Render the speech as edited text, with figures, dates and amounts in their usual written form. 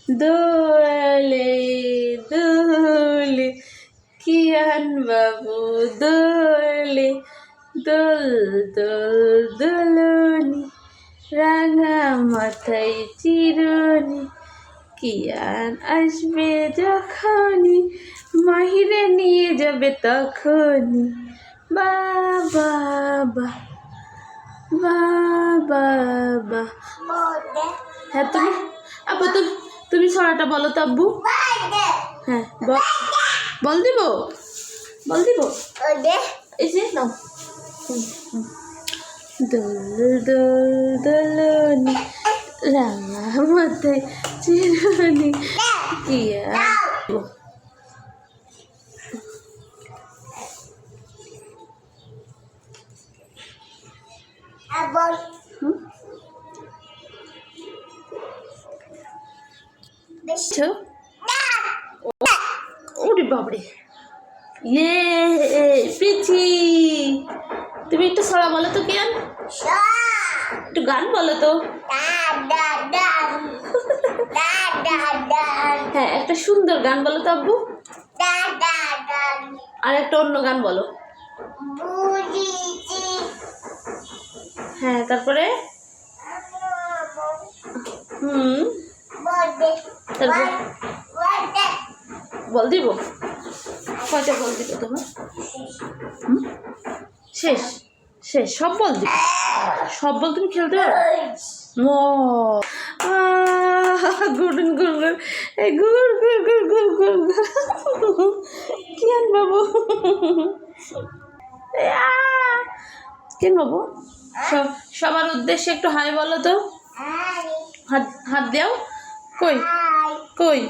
দোলে দোলে কিয়ান বাবু দোলে, দোল দোল দোলনি রাঙা মাথায় চিরুনি, কিয়ান আসবে যখনই মাহিরে নিয়ে যাবে তখনই। বাবা বা বাবা বা। হ্যাঁ তুমি আব্বু তুমি ছড়াটা বলো তো আব্বু। হ্যাঁ বল দিব এই যে নাও। দোল দোল দোলনি রাঙা মাথায় চিরুনি, কিয়া ওরে বাবরে, ইয়ে পিচি। তুমি একটু ছড়া বলো তো কেন, একটু গান বলো তো। হ্যাঁ একটা সুন্দর গান বলো তো আব্বু, আর একটা অন্য গান বলো। হ্যাঁ তারপরে তারপর বল দিব। কয়টা বল দিব তোমার? শেষ শেষ সব বল দিব, সব বল তুমি খেলতে পারো। ও গুড় গুড় গুড় এই গুড় গুড় গুড় গুড় গুড় গুড় কিয়ান বাবু, কেন বাবু সবার উদ্দেশ্যে একটু হাই বলো তো। হাত হাত দাও। কই কই